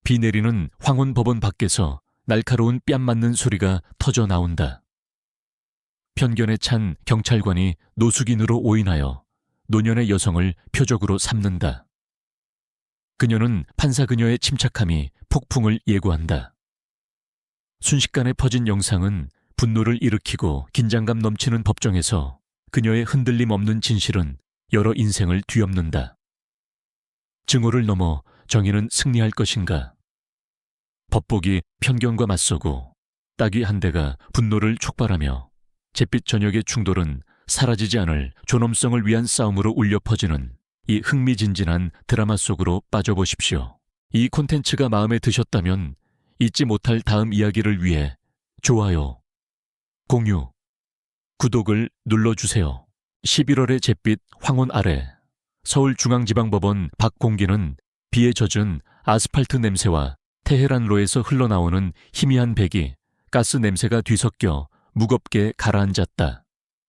비 내리는 황혼법원 밖에서 날카로운 뺨 맞는 소리가 터져 나온다. 편견에 찬 경찰관이 노숙인으로 오인하여 노년의 여성을 표적으로 삼는다. 그녀는 판사 그녀의 침착함이 폭풍을 예고한다. 순식간에 퍼진 영상은 분노를 일으키고 긴장감 넘치는 법정에서 그녀의 흔들림 없는 진실은 여러 인생을 뒤엎는다. 증오를 넘어 정의는 승리할 것인가? 법복이 편견과 맞서고 따귀 한 대가 분노를 촉발하며 잿빛 저녁의 충돌은 사라지지 않을 존엄성을 위한 싸움으로 울려 퍼지는 이 흥미진진한 드라마 속으로 빠져보십시오. 이 콘텐츠가 마음에 드셨다면 잊지 못할 다음 이야기를 위해 좋아요, 공유, 구독을 눌러주세요. 11월의 잿빛 황혼 아래 서울중앙지방법원 박공기는 비에 젖은 아스팔트 냄새와 테헤란로에서 흘러나오는 희미한 배기, 가스 냄새가 뒤섞여 무겁게 가라앉았다.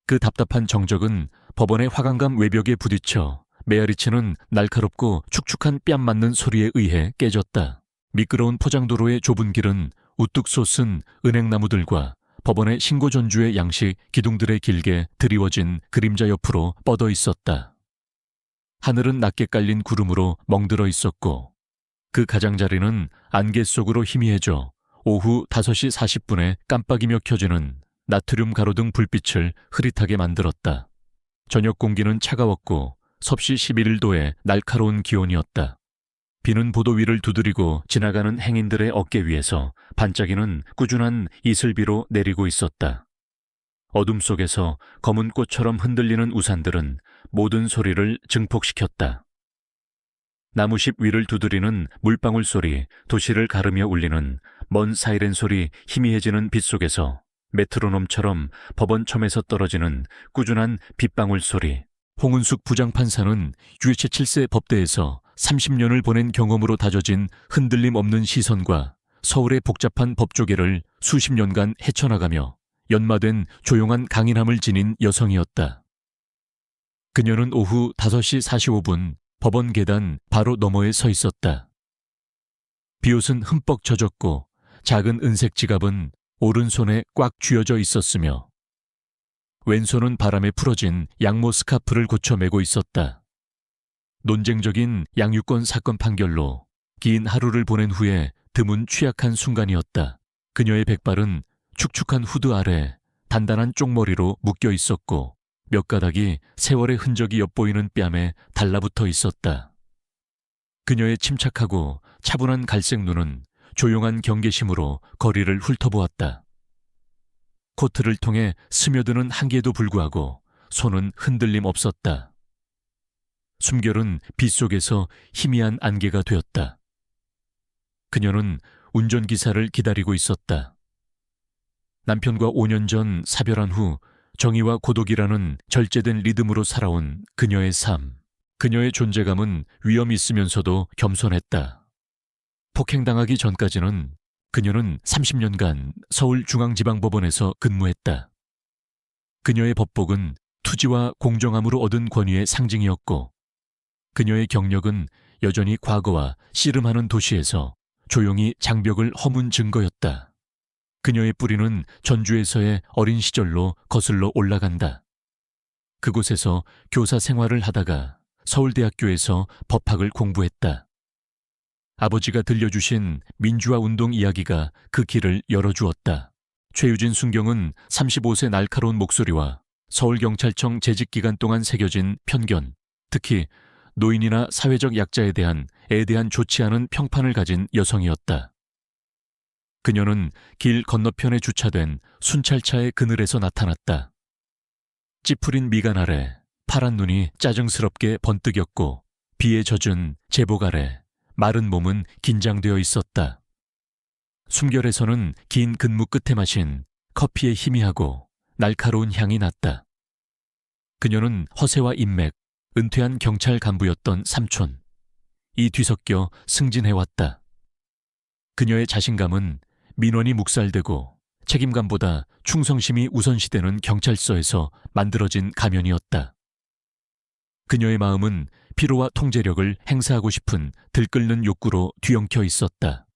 그 답답한 정적은 법원의 화강감 외벽에 부딪혀 메아리치는 날카롭고 축축한 뺨 맞는 소리에 의해 깨졌다. 미끄러운 포장도로의 좁은 길은 우뚝 솟은 은행나무들과 법원의 신고전주의 양식 기둥들의 길게 드리워진 그림자 옆으로 뻗어 있었다. 하늘은 낮게 깔린 구름으로 멍들어 있었고 그 가장자리는 안개 속으로 희미해져 오후 5시 40분에 깜빡이며 켜지는 나트륨 가로등 불빛을 흐릿하게 만들었다. 저녁 공기는 차가웠고 섭씨 11도의 날카로운 기온이었다. 비는 보도 위를 두드리고 지나가는 행인들의 어깨 위에서 반짝이는 꾸준한 이슬비로 내리고 있었다. 어둠 속에서 검은 꽃처럼 흔들리는 우산들은 모든 소리를 증폭시켰다. 나무십 위를 두드리는 물방울 소리, 도시를 가르며 울리는 먼 사이렌 소리, 희미해지는 빛 속에서 메트로놈처럼 법원첨에서 떨어지는 꾸준한 빗방울 소리. 홍은숙 부장판사는 유해체 7세 법대에서 30년을 보낸 경험으로 다져진 흔들림 없는 시선과 서울의 복잡한 법조계를 수십 년간 헤쳐나가며 연마된 조용한 강인함을 지닌 여성이었다. 그녀는 오후 5시 45분 법원 계단 바로 너머에 서 있었다. 비옷은 흠뻑 젖었고 작은 은색 지갑은 오른손에 꽉 쥐어져 있었으며 왼손은 바람에 풀어진 양모 스카프를 고쳐 메고 있었다. 논쟁적인 양유권 사건 판결로 긴 하루를 보낸 후에 드문 취약한 순간이었다. 그녀의 백발은 축축한 후드 아래 단단한 쪽머리로 묶여 있었고 몇 가닥이 세월의 흔적이 엿보이는 뺨에 달라붙어 있었다. 그녀의 침착하고 차분한 갈색 눈은 조용한 경계심으로 거리를 훑어보았다. 코트를 통해 스며드는 한기에도 불구하고 손은 흔들림 없었다. 숨결은 빛 속에서 희미한 안개가 되었다. 그녀는 운전기사를 기다리고 있었다. 남편과 5년 전 사별한 후 정의와 고독이라는 절제된 리듬으로 살아온 그녀의 삶. 그녀의 존재감은 위험이 있으면서도 겸손했다. 폭행당하기 전까지는 그녀는 30년간 서울중앙지방법원에서 근무했다. 그녀의 법복은 투지와 공정함으로 얻은 권위의 상징이었고 그녀의 경력은 여전히 과거와 씨름하는 도시에서 조용히 장벽을 허문 증거였다. 그녀의 뿌리는 전주에서의 어린 시절로 거슬러 올라간다. 그곳에서 교사 생활을 하다가 서울대학교에서 법학을 공부했다. 아버지가 들려주신 민주화 운동 이야기가 그 길을 열어주었다. 최유진 순경은 35세 날카로운 목소리와 서울경찰청 재직 기간 동안 새겨진 편견, 특히 노인이나 사회적 약자에 대한 애대한 좋지 않은 평판을 가진 여성이었다. 그녀는 길 건너편에 주차된 순찰차의 그늘에서 나타났다. 찌푸린 미간 아래 파란 눈이 짜증스럽게 번뜩였고 비에 젖은 제복 아래 마른 몸은 긴장되어 있었다. 숨결에서는 긴 근무 끝에 마신 커피의 희미하고 날카로운 향이 났다. 그녀는 허세와 인맥, 은퇴한 경찰 간부였던 삼촌. 이 뒤섞여 승진해왔다. 그녀의 자신감은 민원이 묵살되고 책임감보다 충성심이 우선시되는 경찰서에서 만들어진 가면이었다. 그녀의 마음은 피로와 통제력을 행사하고 싶은 들끓는 욕구로 뒤엉켜 있었다.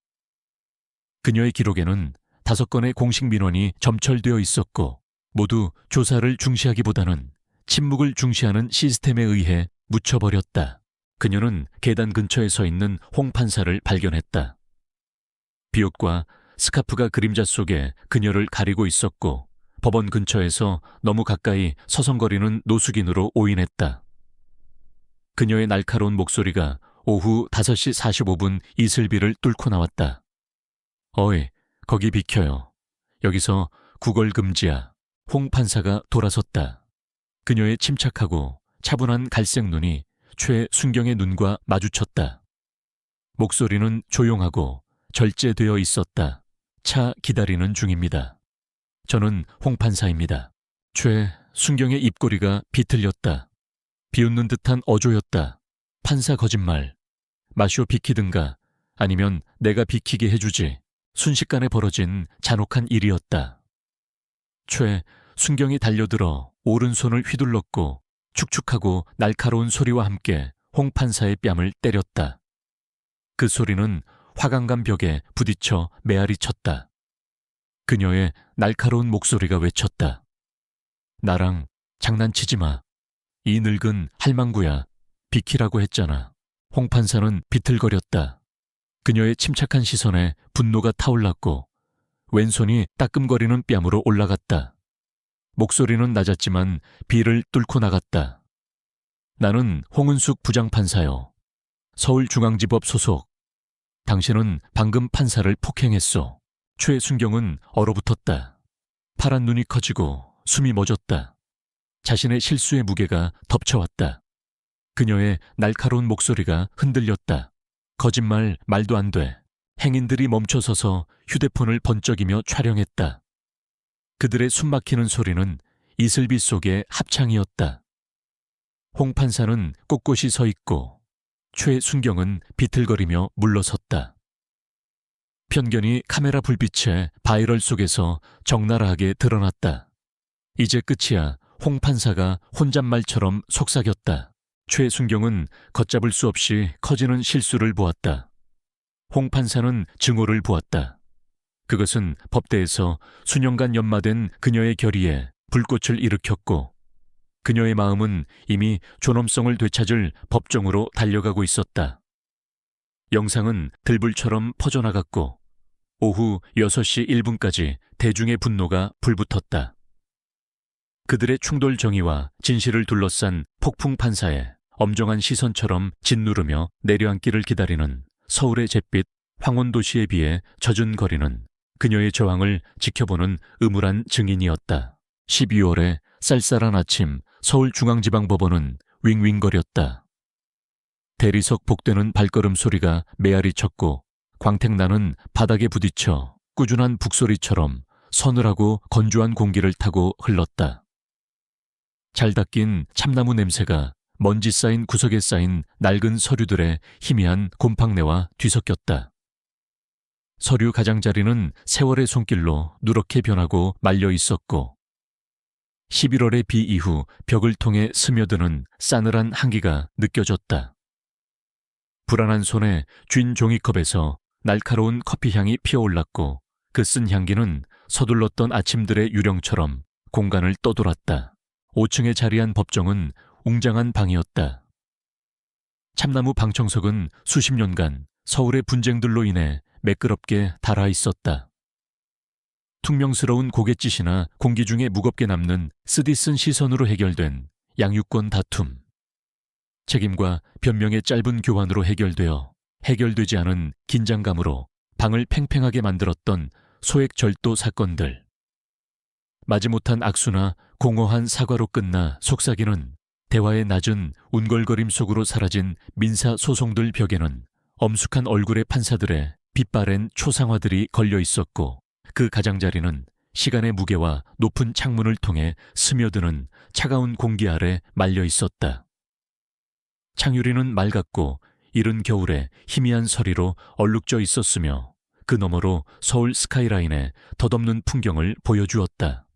그녀의 기록에는 5건의 공식 민원이 점철되어 있었고 모두 조사를 중시하기보다는 침묵을 중시하는 시스템에 의해 묻혀버렸다. 그녀는 계단 근처에 서 있는 홍 판사를 발견했다. 비옷과 스카프가 그림자 속에 그녀를 가리고 있었고 법원 근처에서 너무 가까이 서성거리는 노숙인으로 오인했다. 그녀의 날카로운 목소리가 오후 5시 45분 이슬비를 뚫고 나왔다. 어이, 거기 비켜요. 여기서 구걸 금지야. 홍 판사가 돌아섰다. 그녀의 침착하고 차분한 갈색 눈이 최순경의 눈과 마주쳤다. 목소리는 조용하고 절제되어 있었다. 차 기다리는 중입니다. 저는 홍 판사입니다. 최순경의 입꼬리가 비틀렸다. 비웃는 듯한 어조였다. 판사 거짓말. 마쇼 비키든가 아니면 내가 비키게 해주지. 순식간에 벌어진 잔혹한 일이었다. 최순경이 달려들어 오른손을 휘둘렀고 축축하고 날카로운 소리와 함께 홍 판사의 뺨을 때렸다. 그 소리는 화강간 벽에 부딪혀 메아리 쳤다. 그녀의 날카로운 목소리가 외쳤다. 나랑 장난치지 마. 이 늙은 할망구야. 비키라고 했잖아. 홍 판사는 비틀거렸다. 그녀의 침착한 시선에 분노가 타올랐고 왼손이 따끔거리는 뺨으로 올라갔다. 목소리는 낮았지만 비를 뚫고 나갔다. 나는 홍은숙 부장판사요. 서울중앙지법 소속. 당신은 방금 판사를 폭행했소. 최순경은 얼어붙었다. 파란 눈이 커지고 숨이 멎었다. 자신의 실수의 무게가 덮쳐왔다. 그녀의 날카로운 목소리가 흔들렸다. 거짓말 말도 안 돼. 행인들이 멈춰서서 휴대폰을 번쩍이며 촬영했다. 그들의 숨막히는 소리는 이슬비 속의 합창이었다. 홍 판사는 꼿꼿이 서 있고 최순경은 비틀거리며 물러섰다. 편견이 카메라 불빛에 바이럴 속에서 적나라하게 드러났다. 이제 끝이야. 홍 판사가 혼잣말처럼 속삭였다. 최순경은 걷잡을 수 없이 커지는 실수를 보았다. 홍 판사는 증오를 보았다. 그것은 법대에서 수년간 연마된 그녀의 결의에 불꽃을 일으켰고 그녀의 마음은 이미 존엄성을 되찾을 법정으로 달려가고 있었다. 영상은 들불처럼 퍼져나갔고 오후 6시 1분까지 대중의 분노가 불붙었다. 그들의 충돌 정의와 진실을 둘러싼 폭풍 판사의 엄정한 시선처럼 짓누르며 내려앉기를 기다리는 서울의 잿빛 황혼도시에 비해 젖은 거리는 그녀의 저항을 지켜보는 음울한 증인이었다. 12월의 쌀쌀한 아침 서울중앙지방법원은 윙윙거렸다. 대리석 복되는 발걸음 소리가 메아리 쳤고 광택나는 바닥에 부딪혀 꾸준한 북소리처럼 서늘하고 건조한 공기를 타고 흘렀다. 잘 닦인 참나무 냄새가 먼지 쌓인 구석에 쌓인 낡은 서류들의 희미한 곰팡내와 뒤섞였다. 서류 가장자리는 세월의 손길로 누렇게 변하고 말려 있었고 11월의 비 이후 벽을 통해 스며드는 싸늘한 한기가 느껴졌다. 불안한 손에 쥔 종이컵에서 날카로운 커피향이 피어올랐고 그 쓴 향기는 서둘렀던 아침들의 유령처럼 공간을 떠돌았다. 5층에 자리한 법정은 웅장한 방이었다. 참나무 방청석은 수십 년간 서울의 분쟁들로 인해 매끄럽게 닳아 있었다. 퉁명스러운 고갯짓이나 공기 중에 무겁게 남는 쓰디쓴 시선으로 해결된 양육권 다툼. 책임과 변명의 짧은 교환으로 해결되지 않은 긴장감으로 방을 팽팽하게 만들었던 소액 절도 사건들. 마지못한 악수나 공허한 사과로 끝나 속삭이는 대화의 낮은 운걸거림 속으로 사라진 민사 소송들 벽에는 엄숙한 얼굴의 판사들의 빛바랜 초상화들이 걸려 있었고 그 가장자리는 시간의 무게와 높은 창문을 통해 스며드는 차가운 공기 아래 말려 있었다. 창유리는 맑았고 이른 겨울에 희미한 서리로 얼룩져 있었으며 그 너머로 서울 스카이라인의 덧없는 풍경을 보여주었다.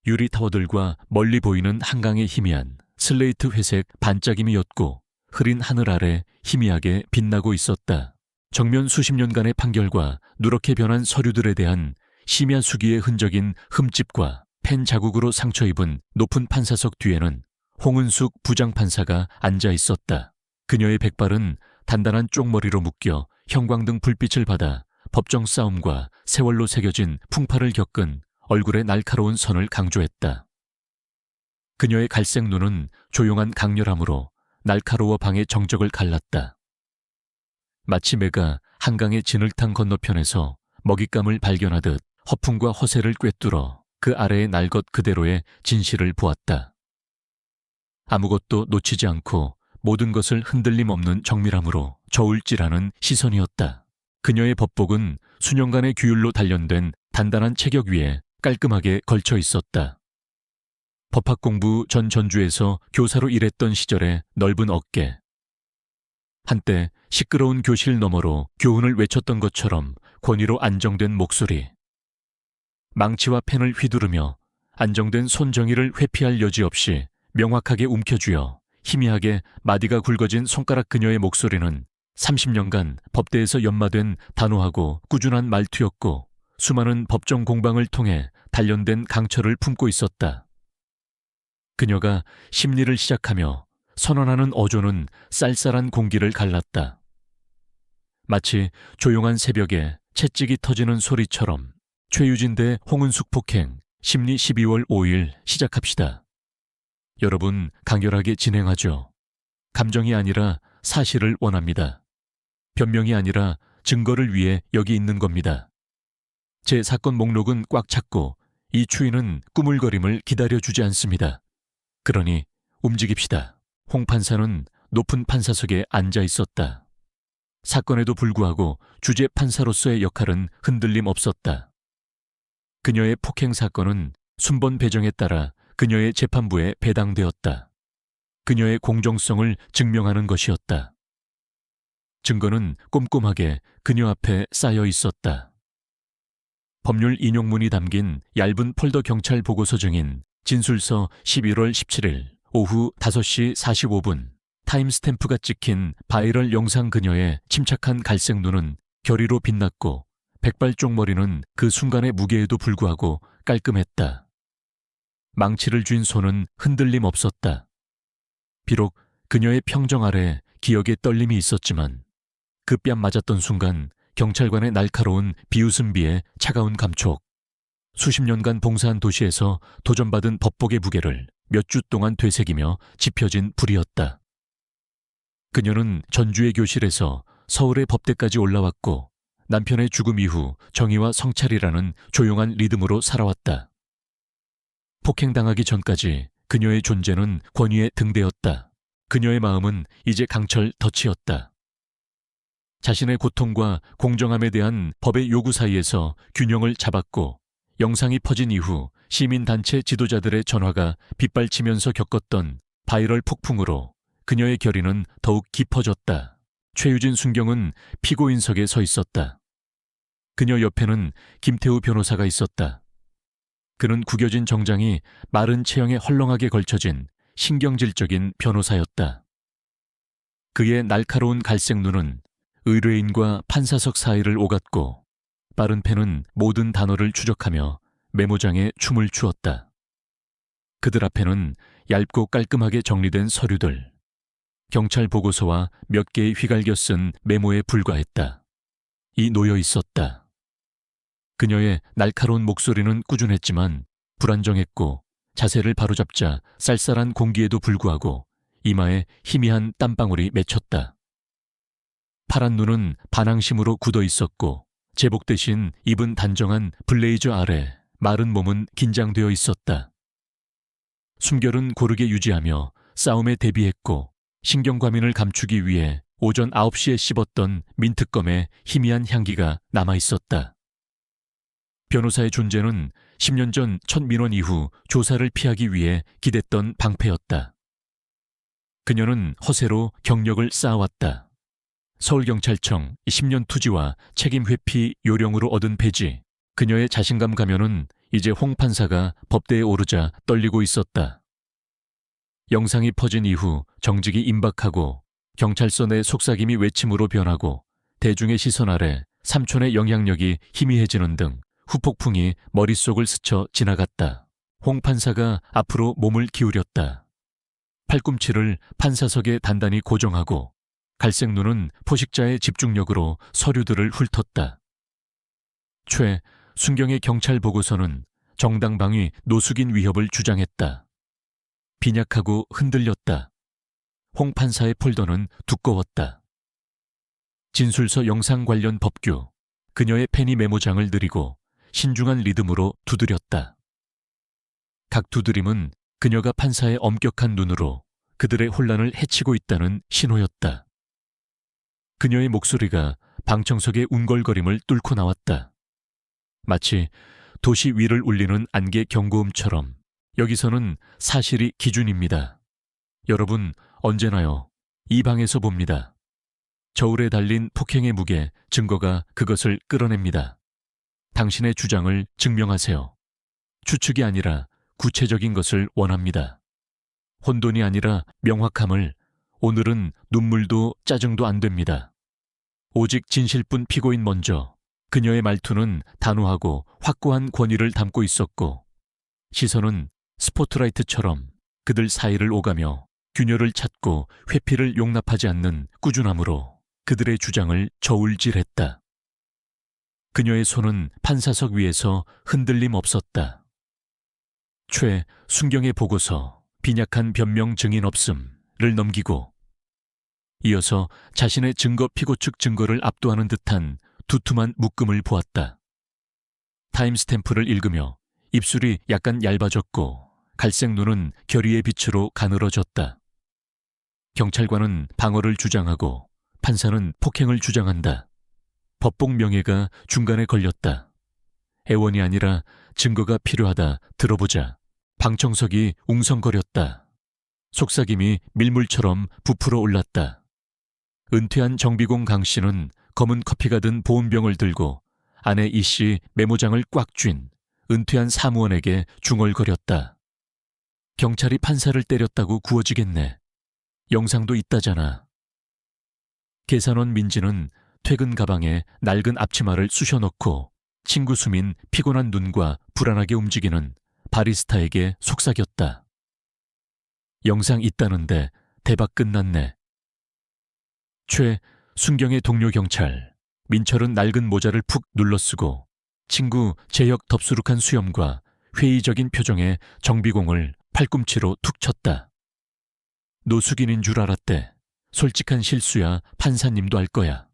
유리타워들과 멀리 보이는 한강의 희미한 슬레이트 회색 반짝임이었고 흐린 하늘 아래 희미하게 빛나고 있었다. 정면 수십 년간의 판결과 누렇게 변한 서류들에 대한 심야 수기의 흔적인 흠집과 펜 자국으로 상처 입은 높은 판사석 뒤에는 홍은숙 부장판사가 앉아 있었다. 그녀의 백발은 단단한 쪽머리로 묶여 형광등 불빛을 받아 법정 싸움과 세월로 새겨진 풍파를 겪은 얼굴의 날카로운 선을 강조했다. 그녀의 갈색 눈은 조용한 강렬함으로 날카로워 방의 정적을 갈랐다. 마치 매가 한강의 진흙탕 건너편에서 먹잇감을 발견하듯 허풍과 허세를 꿰뚫어 그 아래의 날 것 그대로의 진실을 보았다. 아무것도 놓치지 않고 모든 것을 흔들림 없는 정밀함으로 저울질하는 시선이었다. 그녀의 법복은 수년간의 규율로 단련된 단단한 체격 위에 깔끔하게 걸쳐 있었다. 법학공부 전 전주에서 교사로 일했던 시절의 넓은 어깨. 한때 시끄러운 교실 너머로 교훈을 외쳤던 것처럼 권위로 안정된 목소리. 망치와 펜을 휘두르며 안정된 손정의를 회피할 여지 없이 명확하게 움켜쥐어 희미하게 마디가 굵어진 손가락. 그녀의 목소리는 30년간 법대에서 연마된 단호하고 꾸준한 말투였고 수많은 법정 공방을 통해 단련된 강철을 품고 있었다. 그녀가 심리를 시작하며 선언하는 어조는 쌀쌀한 공기를 갈랐다. 마치 조용한 새벽에 채찍이 터지는 소리처럼. 최유진 대 홍은숙 폭행 심리 12월 5일 시작합시다. 여러분, 간결하게 진행하죠. 감정이 아니라 사실을 원합니다. 변명이 아니라 증거를 위해 여기 있는 겁니다. 제 사건 목록은 꽉 찼고 이 추인은 꾸물거림을 기다려주지 않습니다. 그러니 움직입시다. 홍 판사는 높은 판사석에 앉아 있었다. 사건에도 불구하고 주재 판사로서의 역할은 흔들림 없었다. 그녀의 폭행 사건은 순번 배정에 따라 그녀의 재판부에 배당되었다. 그녀의 공정성을 증명하는 것이었다. 증거는 꼼꼼하게 그녀 앞에 쌓여 있었다. 법률 인용문이 담긴 얇은 폴더 경찰 보고서 증인 진술서 11월 17일 오후 5시 45분 타임스탬프가 찍힌 바이럴 영상. 그녀의 침착한 갈색 눈은 결의로 빛났고 백발 쪽머리는 그 순간의 무게에도 불구하고 깔끔했다. 망치를 쥔 손은 흔들림 없었다. 비록 그녀의 평정 아래 기억의 떨림이 있었지만 그 뺨 맞았던 순간 경찰관의 날카로운 비웃음비의 차가운 감촉, 수십 년간 봉사한 도시에서 도전받은 법복의 무게를 몇 주 동안 되새기며 지펴진 불이었다. 그녀는 전주의 교실에서 서울의 법대까지 올라왔고 남편의 죽음 이후 정의와 성찰이라는 조용한 리듬으로 살아왔다. 폭행당하기 전까지 그녀의 존재는 권위의 등대였다. 그녀의 마음은 이제 강철 덫이었다. 자신의 고통과 공정함에 대한 법의 요구 사이에서 균형을 잡았고 영상이 퍼진 이후 시민단체 지도자들의 전화가 빗발치면서 겪었던 바이럴 폭풍으로 그녀의 결의는 더욱 깊어졌다. 최유진 순경은 피고인석에 서 있었다. 그녀 옆에는 김태우 변호사가 있었다. 그는 구겨진 정장이 마른 체형에 헐렁하게 걸쳐진 신경질적인 변호사였다. 그의 날카로운 갈색 눈은 의뢰인과 판사석 사이를 오갔고 빠른 펜은 모든 단어를 추적하며 메모장에 춤을 추었다. 그들 앞에는 얇고 깔끔하게 정리된 서류들, 경찰 보고서와 몇 개의 휘갈겨 쓴 메모에 불과했다. 이 놓여 있었다. 그녀의 날카로운 목소리는 꾸준했지만 불안정했고 자세를 바로잡자 쌀쌀한 공기에도 불구하고 이마에 희미한 땀방울이 맺혔다. 파란 눈은 반항심으로 굳어 있었고 제복 대신 입은 단정한 블레이저 아래 마른 몸은 긴장되어 있었다. 숨결은 고르게 유지하며 싸움에 대비했고 신경과민을 감추기 위해 오전 9시에 씹었던 민트껌의 희미한 향기가 남아있었다. 변호사의 존재는 10년 전 첫 민원 이후 조사를 피하기 위해 기댔던 방패였다. 그녀는 허세로 경력을 쌓아왔다. 서울경찰청 10년 투지와 책임 회피 요령으로 얻은 배지, 그녀의 자신감 가면은 이제 홍 판사가 법대에 오르자 떨리고 있었다. 영상이 퍼진 이후 정직이 임박하고 경찰서 내 속삭임이 외침으로 변하고 대중의 시선 아래 삼촌의 영향력이 희미해지는 등 후폭풍이 머릿속을 스쳐 지나갔다. 홍 판사가 앞으로 몸을 기울였다. 팔꿈치를 판사석에 단단히 고정하고 갈색 눈은 포식자의 집중력으로 서류들을 훑었다. 순경의 경찰 보고서는 정당방위 노숙인 위협을 주장했다. 빈약하고 흔들렸다. 홍 판사의 폴더는 두꺼웠다. 진술서 영상 관련 법규, 그녀의 페니 메모장을 느리고 신중한 리듬으로 두드렸다. 각 두드림은 그녀가 판사의 엄격한 눈으로 그들의 혼란을 해치고 있다는 신호였다. 그녀의 목소리가 방청석의 웅걸거림을 뚫고 나왔다. 마치 도시 위를 울리는 안개 경고음처럼 여기서는 사실이 기준입니다. 여러분, 언제나요. 이 방에서 봅니다. 저울에 달린 폭행의 무게, 증거가 그것을 끌어냅니다. 당신의 주장을 증명하세요. 추측이 아니라 구체적인 것을 원합니다. 혼돈이 아니라 명확함을. 오늘은 눈물도 짜증도 안 됩니다. 오직 진실뿐. 피고인 먼저. 그녀의 말투는 단호하고 확고한 권위를 담고 있었고 시선은 스포트라이트처럼 그들 사이를 오가며 균열을 찾고 회피를 용납하지 않는 꾸준함으로 그들의 주장을 저울질했다. 그녀의 손은 판사석 위에서 흔들림 없었다. 순경의 보고서, 빈약한 변명 증인 없음을 넘기고 이어서 자신의 증거 피고 측 증거를 압도하는 듯한 두툼한 묶음을 보았다. 타임스탬프를 읽으며 입술이 약간 얇아졌고 갈색 눈은 결의의 빛으로 가늘어졌다. 경찰관은 방어를 주장하고 판사는 폭행을 주장한다. 법복 명예가 중간에 걸렸다. 애원이 아니라 증거가 필요하다. 들어보자. 방청석이 웅성거렸다. 속삭임이 밀물처럼 부풀어 올랐다. 은퇴한 정비공 강 씨는 검은 커피가 든 보온병을 들고 아내 이 씨 메모장을 꽉 쥔 은퇴한 사무원에게 중얼거렸다. 경찰이 판사를 때렸다고 구워지겠네. 영상도 있다잖아. 계산원 민지는 퇴근 가방에 낡은 앞치마를 쑤셔넣고 친구 수민 피곤한 눈과 불안하게 움직이는 바리스타에게 속삭였다. 영상 있다는데 대박 끝났네. 순경의 동료 경찰 민철은 낡은 모자를 푹 눌러쓰고 친구 제역 덥수룩한 수염과 회의적인 표정의 정비공을 팔꿈치로 툭 쳤다. 노숙인인 줄 알았대. 솔직한 실수야. 판사님도 알 거야.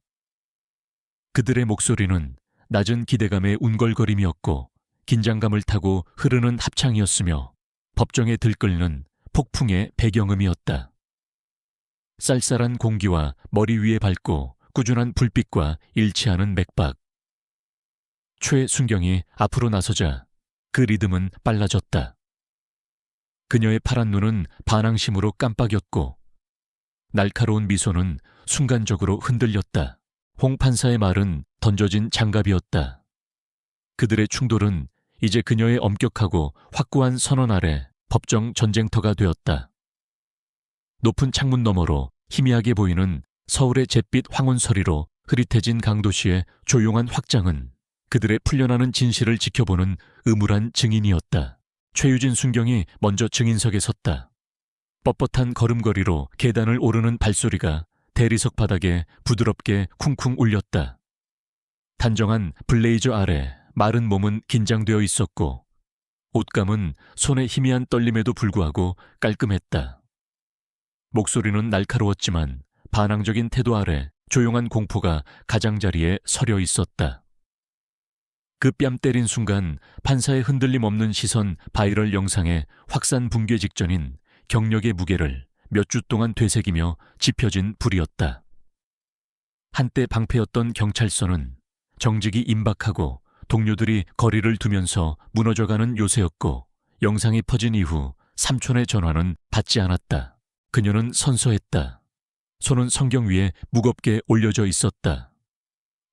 그들의 목소리는 낮은 기대감의 운걸거림이었고 긴장감을 타고 흐르는 합창이었으며 법정에 들끓는 폭풍의 배경음이었다. 쌀쌀한 공기와 머리 위에 밟고 꾸준한 불빛과 일치하는 맥박. 순경이 앞으로 나서자 그 리듬은 빨라졌다. 그녀의 파란 눈은 반항심으로 깜빡였고 날카로운 미소는 순간적으로 흔들렸다. 홍 판사의 말은 던져진 장갑이었다. 그들의 충돌은 이제 그녀의 엄격하고 확고한 선언 아래 법정 전쟁터가 되었다. 높은 창문 너머로 희미하게 보이는 서울의 잿빛 황혼서리로 흐릿해진 강도시의 조용한 확장은 그들의 풀려나는 진실을 지켜보는 음울한 증인이었다. 최유진 순경이 먼저 증인석에 섰다. 뻣뻣한 걸음걸이로 계단을 오르는 발소리가 대리석 바닥에 부드럽게 쿵쿵 울렸다. 단정한 블레이저 아래 마른 몸은 긴장되어 있었고 옷감은 손의 희미한 떨림에도 불구하고 깔끔했다. 목소리는 날카로웠지만 반항적인 태도 아래 조용한 공포가 가장자리에 서려 있었다. 그 뺨 때린 순간 판사의 흔들림 없는 시선 바이럴 영상의 확산 붕괴 직전인 경력의 무게를 몇 주 동안 되새기며 지펴진 불이었다. 한때 방패였던 경찰서는 정직이 임박하고 동료들이 거리를 두면서 무너져가는 요새였고 영상이 퍼진 이후 삼촌의 전화는 받지 않았다. 그녀는 선서했다. 손은 성경 위에 무겁게 올려져 있었다.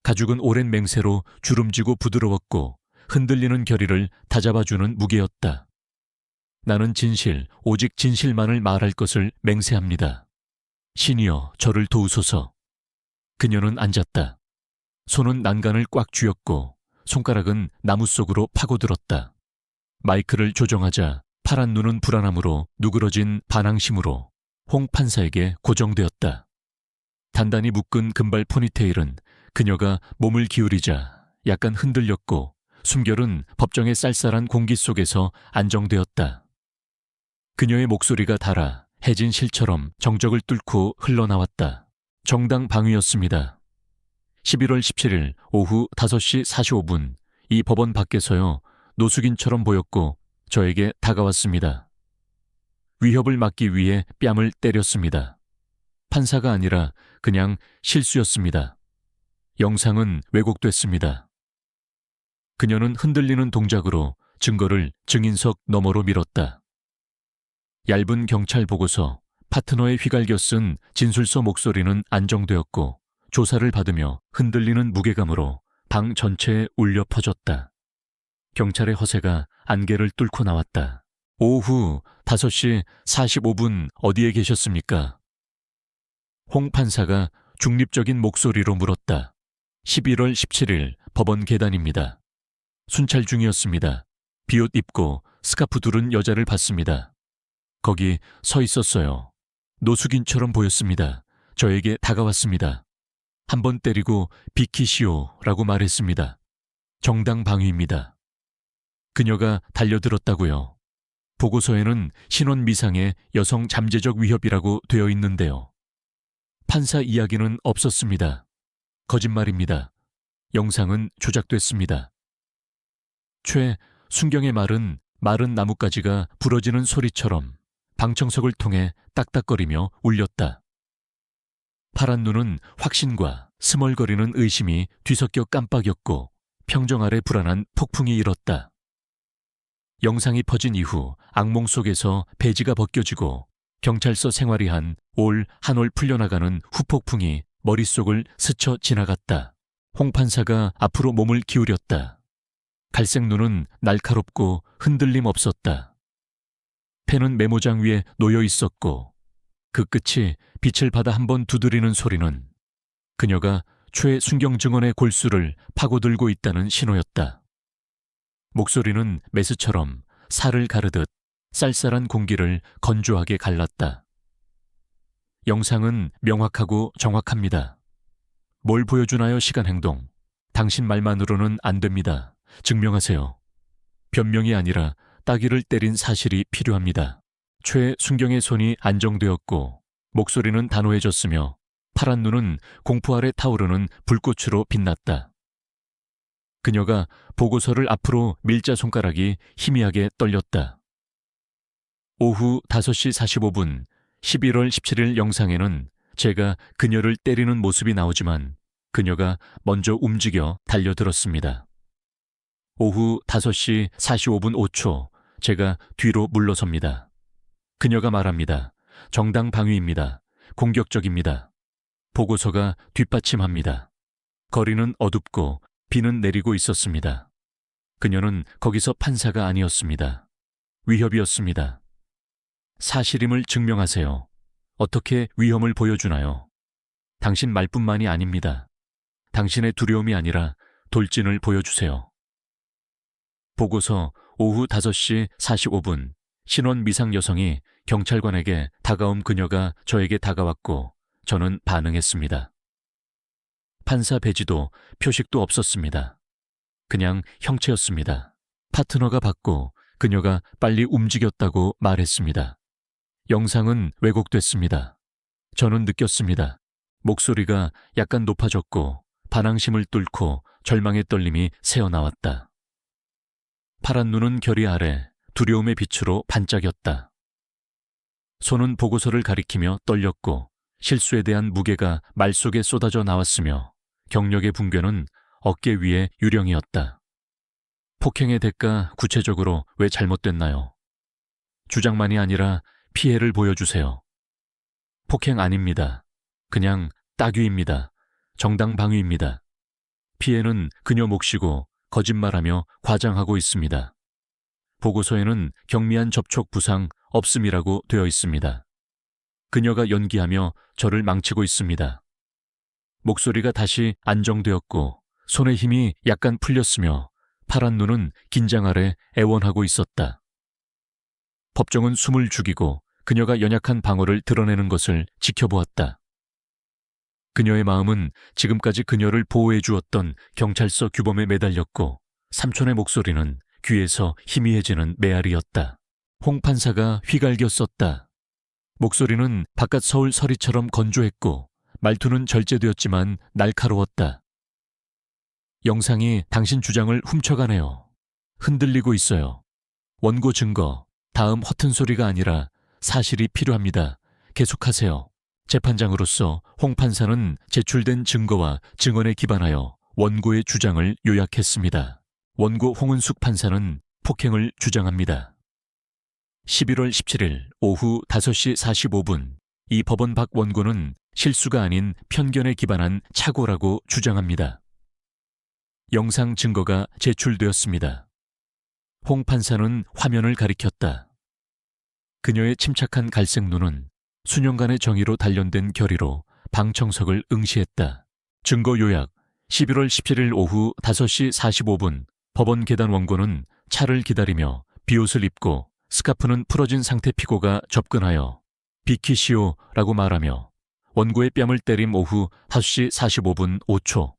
가죽은 오랜 맹세로 주름지고 부드러웠고 흔들리는 결의를 다잡아주는 무게였다. 나는 진실, 오직 진실만을 말할 것을 맹세합니다. 신이여, 저를 도우소서. 그녀는 앉았다. 손은 난간을 꽉 쥐었고 손가락은 나무 속으로 파고들었다. 마이크를 조정하자 파란 눈은 불안함으로 누그러진 반항심으로 홍 판사에게 고정되었다. 단단히 묶은 금발 포니테일은 그녀가 몸을 기울이자 약간 흔들렸고 숨결은 법정의 쌀쌀한 공기 속에서 안정되었다. 그녀의 목소리가 달아 해진 실처럼 정적을 뚫고 흘러나왔다. 정당 방위였습니다. 11월 17일 오후 5시 45분 이 법원 밖에서요. 노숙인처럼 보였고 저에게 다가왔습니다. 위협을 막기 위해 뺨을 때렸습니다. 판사가 아니라 그냥 실수였습니다. 영상은 왜곡됐습니다. 그녀는 흔들리는 동작으로 증거를 증인석 너머로 밀었다. 얇은 경찰 보고서, 파트너의 휘갈겨 쓴 진술서 목소리는 안정되었고 조사를 받으며 흔들리는 무게감으로 방 전체에 울려 퍼졌다. 경찰의 허세가 안개를 뚫고 나왔다. 오후 5시 45분 어디에 계셨습니까? 홍 판사가 중립적인 목소리로 물었다. 11월 17일 법원 계단입니다. 순찰 중이었습니다. 비옷 입고 스카프 두른 여자를 봤습니다. 거기 서 있었어요. 노숙인처럼 보였습니다. 저에게 다가왔습니다. 한 번 때리고 비키시오라고 말했습니다. 정당 방위입니다. 그녀가 달려들었다고요. 보고서에는 신원 미상의 여성 잠재적 위협이라고 되어 있는데요. 판사 이야기는 없었습니다. 거짓말입니다. 영상은 조작됐습니다. 순경의 말은 마른 나뭇가지가 부러지는 소리처럼 방청석을 통해 딱딱거리며 울렸다. 파란 눈은 확신과 스멀거리는 의심이 뒤섞여 깜빡였고 평정 아래 불안한 폭풍이 일었다. 영상이 퍼진 이후 악몽 속에서 배지가 벗겨지고 경찰서 생활이 한 한 올 풀려나가는 후폭풍이 머릿속을 스쳐 지나갔다. 홍 판사가 앞으로 몸을 기울였다. 갈색 눈은 날카롭고 흔들림 없었다. 펜은 메모장 위에 놓여 있었고 그 끝이 빛을 받아 한번 두드리는 소리는 그녀가 최순경 증언의 골수를 파고들고 있다는 신호였다. 목소리는 메스처럼 살을 가르듯 쌀쌀한 공기를 건조하게 갈랐다. 영상은 명확하고 정확합니다. 뭘 보여주나요, 시간 행동? 당신 말만으로는 안 됩니다. 증명하세요. 변명이 아니라 따귀를 때린 사실이 필요합니다. 최순경의 손이 안정되었고 목소리는 단호해졌으며 파란 눈은 공포 아래 타오르는 불꽃으로 빛났다. 그녀가 보고서를 앞으로 밀자 손가락이 희미하게 떨렸다. 오후 5시 45분 11월 17일 영상에는 제가 그녀를 때리는 모습이 나오지만 그녀가 먼저 움직여 달려들었습니다. 오후 5시 45분 5초 제가 뒤로 물러섭니다. 그녀가 말합니다. 정당 방위입니다. 공격적입니다. 보고서가 뒷받침합니다. 거리는 어둡고 비는 내리고 있었습니다. 그녀는 거기서 판사가 아니었습니다. 위협이었습니다. 사실임을 증명하세요. 어떻게 위험을 보여주나요? 당신 말뿐만이 아닙니다. 당신의 두려움이 아니라 돌진을 보여주세요. 보고서 오후 5시 45분 신원 미상 여성이 경찰관에게 다가온 그녀가 저에게 다가왔고 저는 반응했습니다. 판사 배지도 표식도 없었습니다. 그냥 형체였습니다. 파트너가 받고 그녀가 빨리 움직였다고 말했습니다. 영상은 왜곡됐습니다. 저는 느꼈습니다. 목소리가 약간 높아졌고 반항심을 뚫고 절망의 떨림이 새어나왔다. 파란 눈은 결의 아래 두려움의 빛으로 반짝였다. 손은 보고서를 가리키며 떨렸고 실수에 대한 무게가 말 속에 쏟아져 나왔으며 경력의 붕괴는 어깨 위에 유령이었다. 폭행의 대가 구체적으로 왜 잘못됐나요? 주장만이 아니라 피해를 보여주세요. 폭행 아닙니다. 그냥 따귀입니다. 정당 방위입니다. 피해는 그녀 몫이고 거짓말하며 과장하고 있습니다. 보고서에는 경미한 접촉 부상 없음이라고 되어 있습니다. 그녀가 연기하며 저를 망치고 있습니다. 목소리가 다시 안정되었고 손의 힘이 약간 풀렸으며 파란 눈은 긴장 아래 애원하고 있었다. 법정은 숨을 죽이고 그녀가 연약한 방어를 드러내는 것을 지켜보았다. 그녀의 마음은 지금까지 그녀를 보호해 주었던 경찰서 규범에 매달렸고 삼촌의 목소리는 귀에서 희미해지는 메아리였다. 홍 판사가 휘갈겨 썼다. 목소리는 바깥 서울 서리처럼 건조했고 말투는 절제되었지만 날카로웠다. 영상이 당신 주장을 훔쳐가네요. 흔들리고 있어요. 원고 증거, 다음 허튼 소리가 아니라 사실이 필요합니다. 계속하세요. 재판장으로서 홍 판사는 제출된 증거와 증언에 기반하여 원고의 주장을 요약했습니다. 원고 홍은숙 판사는 폭행을 주장합니다. 11월 17일 오후 5시 45분 이 법원 밖 원고는 실수가 아닌 편견에 기반한 착오라고 주장합니다. 영상 증거가 제출되었습니다. 홍 판사는 화면을 가리켰다. 그녀의 침착한 갈색 눈은 수년간의 정의로 단련된 결의로 방청석을 응시했다. 증거 요약 11월 17일 오후 5시 45분 법원 계단 원고는 차를 기다리며 비옷을 입고 스카프는 풀어진 상태 피고가 접근하여 비키시오라고 말하며 원고의 뺨을 때림 오후 5시 45분 5초.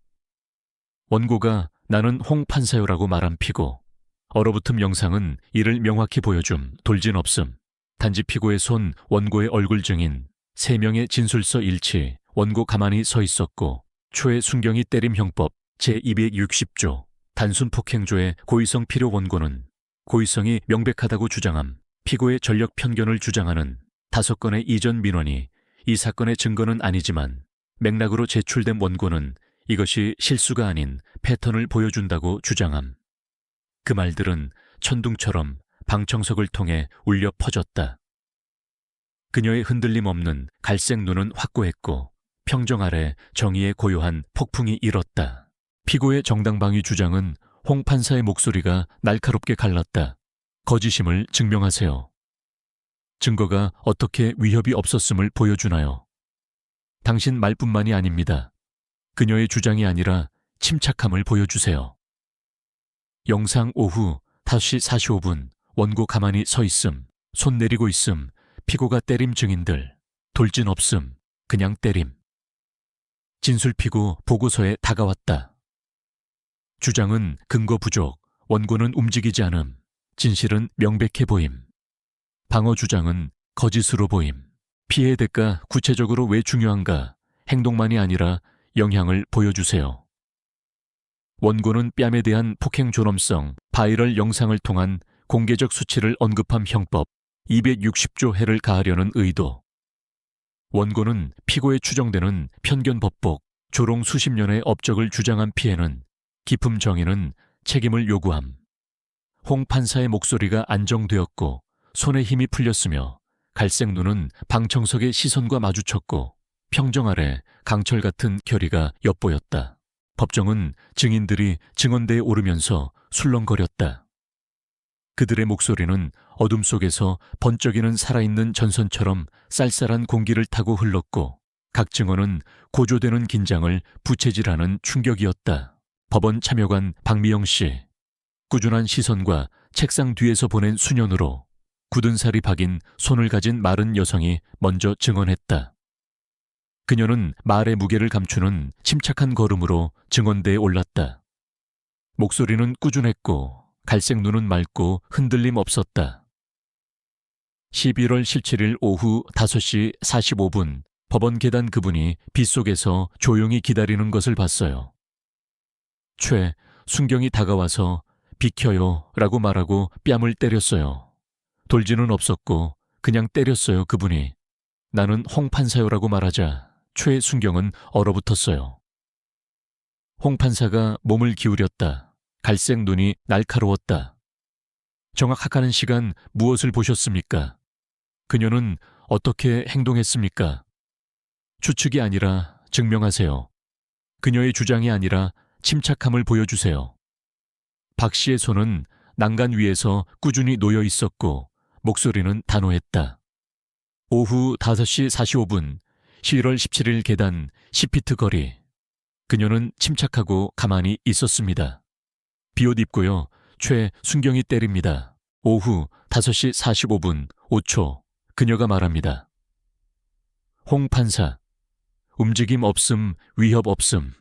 원고가 나는 홍 판사요라고 말한 피고. 얼어붙음 영상은 이를 명확히 보여줌 돌진 없음. 단지 피고의 손 원고의 얼굴 증인 3명의 진술서 일치 원고 가만히 서 있었고 초의 순경이 때림 형법 제260조 단순 폭행조의 고의성 필요 원고는 고의성이 명백하다고 주장함. 피고의 전력 편견을 주장하는 5건의 이전 민원이 이 사건의 증거는 아니지만 맥락으로 제출된 원고는 이것이 실수가 아닌 패턴을 보여준다고 주장함. 그 말들은 천둥처럼 방청석을 통해 울려 퍼졌다. 그녀의 흔들림 없는 갈색 눈은 확고했고 평정 아래 정의의 고요한 폭풍이 일었다. 피고의 정당방위 주장은 홍 판사의 목소리가 날카롭게 갈랐다. 거짓임을 증명하세요. 증거가 어떻게 위협이 없었음을 보여주나요? 당신 말뿐만이 아닙니다. 그녀의 주장이 아니라 침착함을 보여주세요. 영상 오후 5시 45분 원고 가만히 서 있음, 손 내리고 있음, 피고가 때림 증인들, 돌진 없음, 그냥 때림. 진술 피고 보고서에 다가왔다. 주장은 근거 부족, 원고는 움직이지 않음, 진실은 명백해 보임. 방어 주장은 거짓으로 보임. 피해 대가 구체적으로 왜 중요한가, 행동만이 아니라 영향을 보여주세요. 원고는 뺨에 대한 폭행 존엄성, 바이럴 영상을 통한 공개적 수치를 언급함 형법 260조 해를 가하려는 의도. 원고는 피고에 추정되는 편견 법복, 조롱 수십 년의 업적을 주장한 피해는 기품 정의는 책임을 요구함. 홍 판사의 목소리가 안정되었고 손에 힘이 풀렸으며 갈색 눈은 방청석의 시선과 마주쳤고 평정 아래 강철 같은 결의가 엿보였다. 법정은 증인들이 증언대에 오르면서 술렁거렸다. 그들의 목소리는 어둠 속에서 번쩍이는 살아있는 전선처럼 쌀쌀한 공기를 타고 흘렀고 각 증언은 고조되는 긴장을 부채질하는 충격이었다. 법원 참여관 박미영 씨. 꾸준한 시선과 책상 뒤에서 보낸 수년으로 굳은 살이 박인 손을 가진 마른 여성이 먼저 증언했다. 그녀는 말의 무게를 감추는 침착한 걸음으로 증언대에 올랐다. 목소리는 꾸준했고 갈색 눈은 맑고 흔들림 없었다. 11월 17일 오후 5시 45분 법원 계단 그분이 빗속에서 조용히 기다리는 것을 봤어요. 순경이 다가와서 비켜요 라고 말하고 뺨을 때렸어요. 돌지는 없었고 그냥 때렸어요. 그분이. 나는 홍 판사요라고 말하자 순경은 얼어붙었어요. 홍 판사가 몸을 기울였다. 갈색 눈이 날카로웠다. 정확하는 시간 무엇을 보셨습니까? 그녀는 어떻게 행동했습니까? 추측이 아니라 증명하세요. 그녀의 주장이 아니라 침착함을 보여주세요. 박 씨의 손은 난간 위에서 꾸준히 놓여 있었고 목소리는 단호했다. 오후 5시 45분 11월 17일 계단 10피트 거리 그녀는 침착하고 가만히 있었습니다. 비옷 입고요. 최순경이 때립니다. 오후 5시 45분 5초. 그녀가 말합니다. 홍 판사. 움직임 없음, 위협 없음.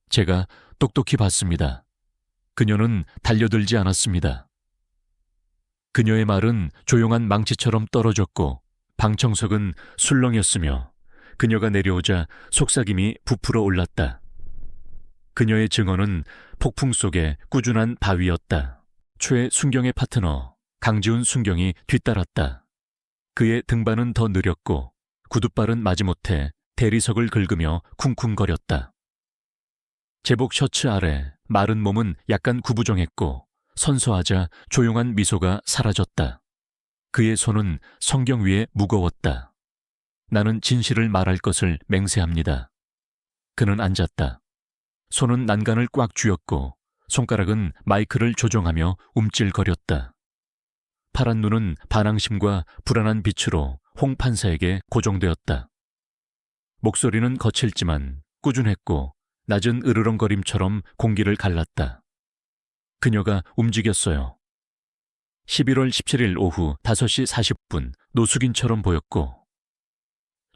제가 똑똑히 봤습니다. 그녀는 달려들지 않았습니다. 그녀의 말은 조용한 망치처럼 떨어졌고 방청석은 술렁였으며 그녀가 내려오자 속삭임이 부풀어 올랐다. 그녀의 증언은 폭풍 속의 꾸준한 바위였다. 최순경의 파트너 강지훈 순경이 뒤따랐다. 그의 등반은 더 느렸고 구둣발은 마지못해 대리석을 긁으며 쿵쿵거렸다. 제복 셔츠 아래 마른 몸은 약간 구부정했고 선소하자 조용한 미소가 사라졌다. 그의 손은 성경 위에 무거웠다. 나는 진실을 말할 것을 맹세합니다. 그는 앉았다. 손은 난간을 꽉 쥐었고 손가락은 마이크를 조종하며 움찔거렸다. 파란 눈은 반항심과 불안한 빛으로 홍 판사에게 고정되었다. 목소리는 거칠지만 꾸준했고 낮은 으르렁거림처럼 공기를 갈랐다. 그녀가 움직였어요. 11월 17일 오후 5시 40분 노숙인처럼 보였고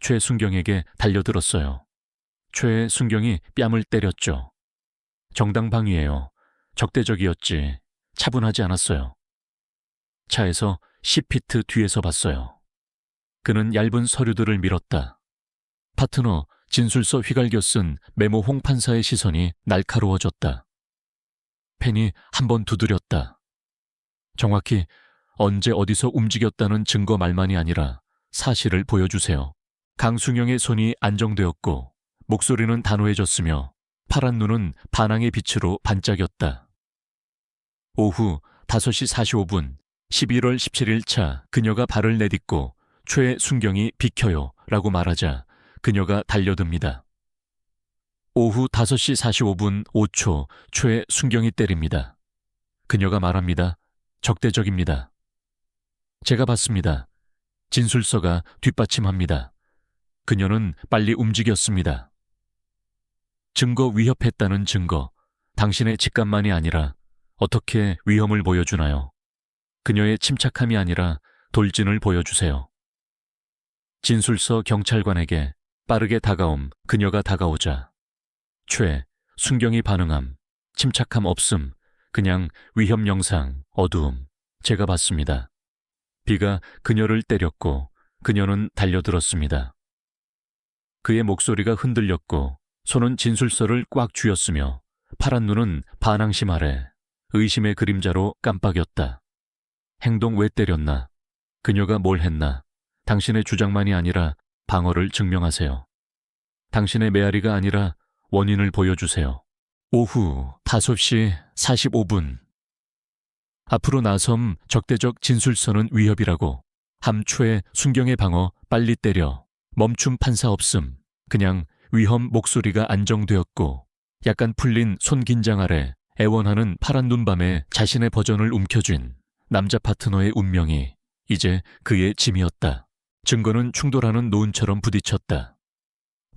최순경에게 달려들었어요. 최순경이 뺨을 때렸죠. 정당방위예요. 적대적이었지 차분하지 않았어요. 차에서 10피트 뒤에서 봤어요. 그는 얇은 서류들을 밀었다. 파트너 진술서 휘갈겨 쓴 메모 홍 판사의 시선이 날카로워졌다. 펜이 한 번 두드렸다. 정확히 언제 어디서 움직였다는 증거 말만이 아니라 사실을 보여주세요. 강순영의 손이 안정되었고 목소리는 단호해졌으며 파란 눈은 반항의 빛으로 반짝였다. 오후 5시 45분 11월 17일 차 그녀가 발을 내딛고 최순경이 비켜요 라고 말하자 그녀가 달려듭니다. 오후 5시 45분 5초 최순경이 때립니다. 그녀가 말합니다. 적대적입니다. 제가 봤습니다. 진술서가 뒷받침합니다. 그녀는 빨리 움직였습니다. 증거 위협했다는 증거, 당신의 직감만이 아니라 어떻게 위험을 보여주나요? 그녀의 침착함이 아니라 돌진을 보여주세요. 진술서 경찰관에게 빠르게 다가옴 그녀가 다가오자 최순경이 반응함, 침착함 없음, 그냥 위협 영상, 어두움. 제가 봤습니다. 비가 그녀를 때렸고 그녀는 달려들었습니다. 그의 목소리가 흔들렸고 손은 진술서를 꽉 쥐었으며 파란 눈은 반항심 아래 의심의 그림자로 깜빡였다. 행동 왜 때렸나? 그녀가 뭘 했나? 당신의 주장만이 아니라 방어를 증명하세요. 당신의 메아리가 아니라 원인을 보여주세요. 오후 5시 45분. 앞으로 나섬 적대적 진술서는 위협이라고. 함초의 순경의 방어 빨리 때려. 멈춤 판사 없음. 그냥 위험 목소리가 안정되었고 약간 풀린 손 긴장 아래 애원하는 파란 눈밤에 자신의 버전을 움켜쥔 남자 파트너의 운명이 이제 그의 짐이었다. 증거는 충돌하는 노은처럼 부딪혔다.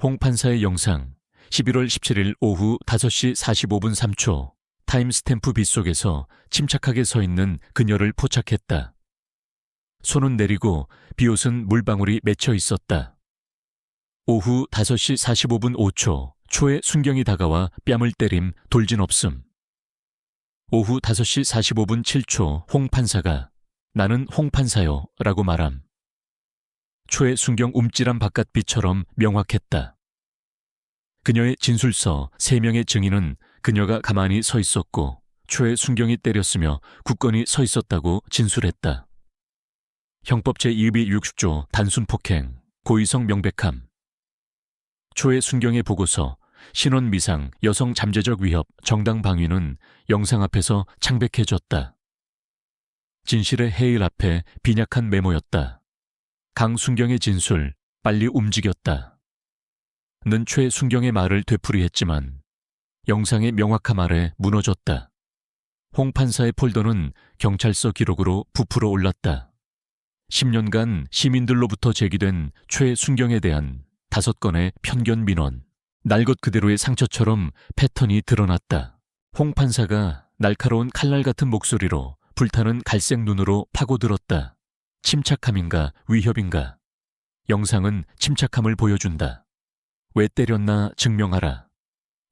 홍 판사의 영상 11월 17일 오후 5시 45분 3초 타임스탬프 빗속에서 침착하게 서 있는 그녀를 포착했다. 손은 내리고 비옷은 물방울이 맺혀 있었다. 오후 5시 45분 5초 초에 순경이 다가와 뺨을 때림 돌진 없음. 오후 5시 45분 7초 홍 판사가 나는 홍 판사요 라고 말함. 초의 순경 움찔한 바깥빛처럼 명확했다. 그녀의 진술서 3명의 증인은 그녀가 가만히 서 있었고 초의 순경이 때렸으며 굳건히 서 있었다고 진술했다. 형법 제260조 단순폭행, 고의성 명백함. 초의 순경의 보고서, 신원 미상, 여성 잠재적 위협, 정당 방위는 영상 앞에서 창백해졌다. 진실의 해일 앞에 빈약한 메모였다. 강순경의 진술, 빨리 움직였다. 는 최순경의 말을 되풀이했지만 영상의 명확함 아래 무너졌다. 홍 판사의 폴더는 경찰서 기록으로 부풀어 올랐다. 10년간 시민들로부터 제기된 최순경에 대한 5건의 편견 민원, 날 것 그대로의 상처처럼 패턴이 드러났다. 홍 판사가 날카로운 칼날 같은 목소리로 불타는 갈색 눈으로 파고들었다. 침착함인가 위협인가? 영상은 침착함을 보여준다. 왜 때렸나 증명하라.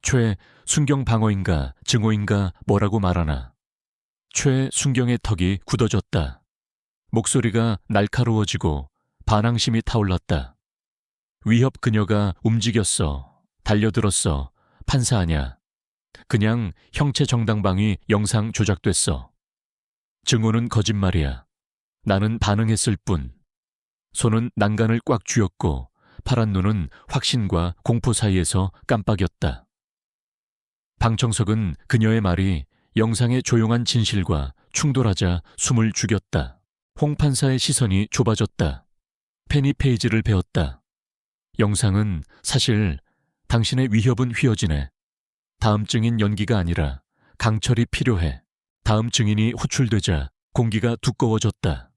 최 순경 방어인가 증오인가 뭐라고 말하나. 최 순경의 턱이 굳어졌다. 목소리가 날카로워지고 반항심이 타올랐다. 위협 그녀가 움직였어. 달려들었어. 판사 아냐. 그냥 형체 정당방위 영상 조작됐어. 증오는 거짓말이야. 나는 반응했을 뿐. 손은 난간을 꽉 쥐었고 파란 눈은 확신과 공포 사이에서 깜빡였다. 방청석은 그녀의 말이 영상의 조용한 진실과 충돌하자 숨을 죽였다. 홍 판사의 시선이 좁아졌다. 페니 페이지를 베었다. 영상은 사실 당신의 위협은 휘어지네. 다음 증인 연기가 아니라 강철이 필요해. 다음 증인이 호출되자 공기가 두꺼워졌다.